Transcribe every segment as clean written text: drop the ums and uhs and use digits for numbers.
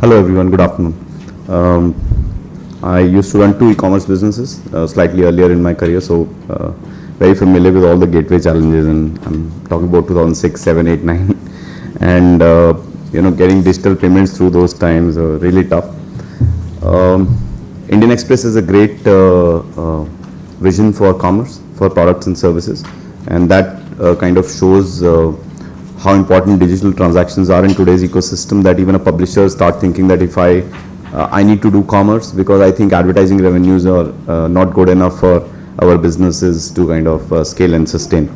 Hello everyone, good afternoon. Um, I used to run two e-commerce businesses slightly earlier in my career, so very familiar with all the gateway challenges, and I'm talking about 2006, 7, 8, 9 and getting digital payments through those times really tough. Indian Express is a great vision for commerce, for products and services, and that kind of shows how important digital transactions are in today's ecosystem, that even a publisher start thinking that if I need to do commerce because I think advertising revenues are not good enough for our businesses to kind of scale and sustain.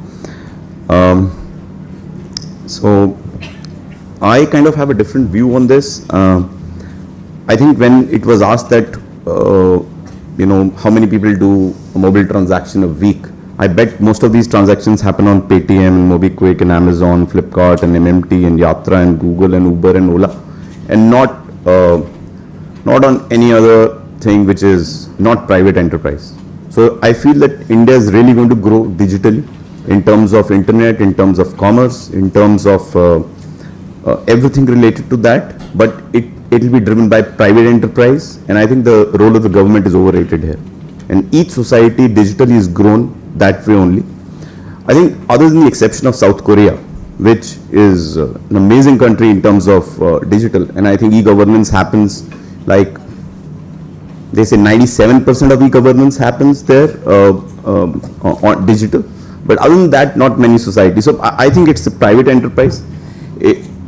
So I kind of have a different view on this. I think when it was asked that how many people do a mobile transaction a week, I bet most of these transactions happen on Paytm, MobiKwik, and Amazon, Flipkart, and MMT, and Yatra, and Google, and Uber, and Ola, and not on any other thing which is not private enterprise. So I feel that India is really going to grow digitally in terms of internet, in terms of commerce, in terms of everything related to that, but it will be driven by private enterprise, and I think the role of the government is overrated here. And each society digitally is grown that way only. I think other than the exception of South Korea, which is an amazing country in terms of digital, and I think e-governance happens, like they say 97% of e-governance happens there on digital, but other than that not many societies. So I think it's a private enterprise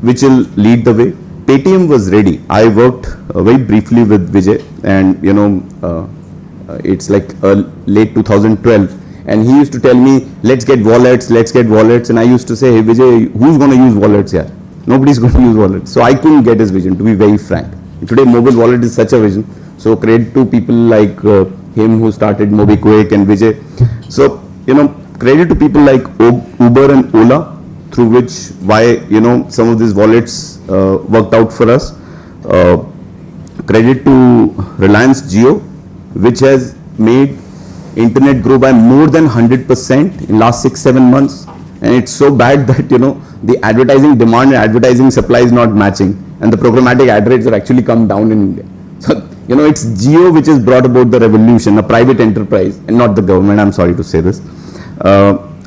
which will lead the way. Paytm was ready. I worked very briefly with Vijay, and it's like late 2012, and he used to tell me, let's get wallets, and I used to say, hey Vijay, who's going to use wallets here? Nobody's going to use wallets. So I couldn't get his vision, to be very frank. Today mobile wallet is such a vision, so credit to people like him who started MobiKwik and Vijay. So credit to people like Uber and Ola, through which some of these wallets worked out for us. Credit to Reliance Jio, which has made internet grow by more than 100% in last 6-7 months, and it's so bad that the advertising demand and advertising supply is not matching, and the programmatic ad rates have actually come down in India. So it's Jio which has brought about the revolution, a private enterprise, and not the government. I'm sorry to say this.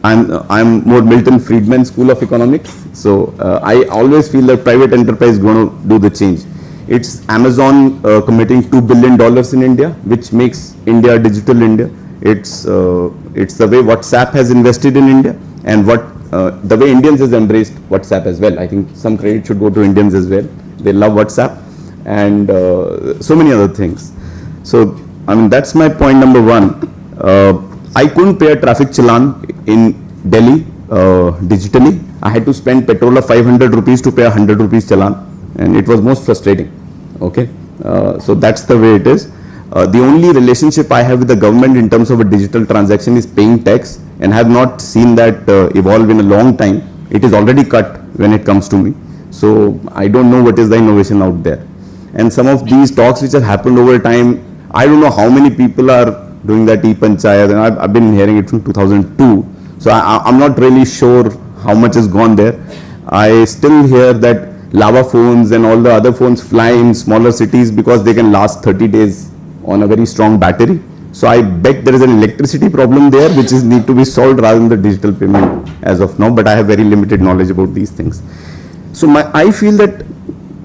I'm more Milton Friedman School of Economics, so I always feel that private enterprise is going to do the change. It's Amazon committing $2 billion in India, which makes India a digital India. It's the way WhatsApp has invested in India, and the way Indians has embraced WhatsApp as well. I think some credit should go to Indians as well. They love WhatsApp, and so many other things. So that's my point number one. I couldn't pay a traffic challan in Delhi digitally. I had to spend petrol of 500 rupees to pay 100 rupees challan, and it was most frustrating. Okay, so that's the way it is. The only relationship I have with the government in terms of a digital transaction is paying tax, and have not seen that evolve in a long time. It is already cut when it comes to me. So I don't know what is the innovation out there. And some of these talks which have happened over time, I don't know how many people are doing that e-panchayat, and I've been hearing it from 2002. So I'm not really sure how much has gone there. I still hear that lava phones and all the other phones fly in smaller cities because they can last 30 days on a very strong battery. So I bet there is an electricity problem there which need to be solved rather than the digital payment as of now, but I have very limited knowledge about these things. So I feel that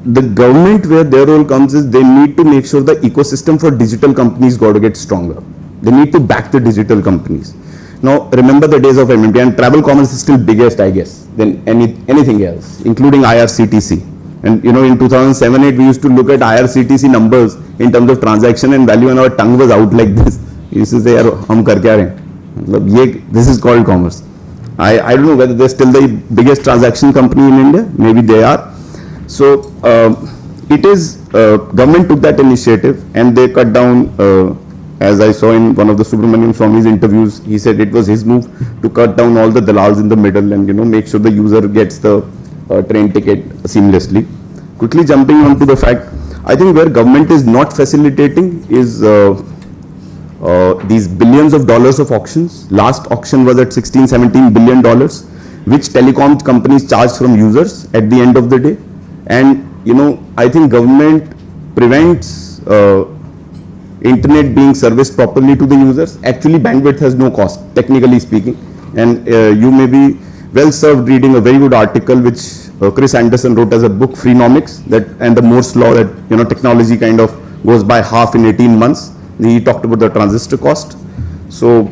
the government, where their role comes, is they need to make sure the ecosystem for digital companies got to get stronger. They need to back the digital companies. Now remember the days of MMT, and travel commerce is still biggest, I guess, than anything else, including IRCTC. And in 2007-8 we used to look at IRCTC numbers in terms of transaction and value, and our tongue was out like this. We used to say, hum kar kya rahe? This is called commerce. I don't know whether they're still the biggest transaction company in India. Maybe they are. So it is government took that initiative, and they cut down. As I saw in one of the Subramanian Swami's interviews, he said it was his move to cut down all the dalals in the middle and make sure the user gets the train ticket seamlessly. Quickly jumping on to the fact, I think where government is not facilitating is these billions of dollars of auctions. Last auction was at $16-17 billion, which telecom companies charge from users at the end of the day. And I think government prevents internet being serviced properly to the users. Actually, bandwidth has no cost, technically speaking. And you may be well served reading a very good article which Chris Anderson wrote as a book, Freenomics, and the Moore's law that technology kind of goes by half in 18 months. He talked about the transistor cost. So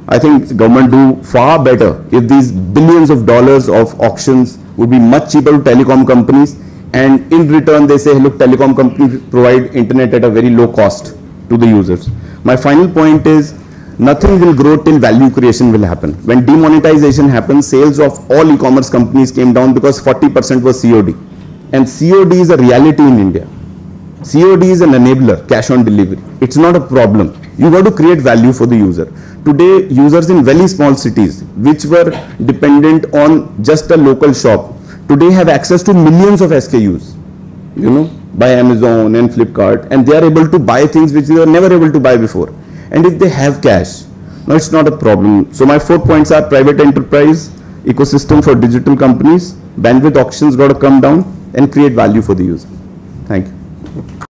I think government do far better if these billions of dollars of auctions would be much cheaper to telecom companies, and in return they say, hey, look, telecom companies provide internet at a very low cost to the users. My final point is, nothing will grow till value creation will happen. When demonetization happened, sales of all e-commerce companies came down because 40% was COD. And COD is a reality in India. COD is an enabler, cash on delivery. It's not a problem. You got to create value for the user. Today, users in very small cities, which were dependent on just a local shop, today have access to millions of SKUs, by Amazon and Flipkart, and they are able to buy things which they were never able to buy before. And if they have cash, now it's not a problem. So my 4 points are private enterprise, ecosystem for digital companies, bandwidth auctions got to come down and create value for the user. Thank you.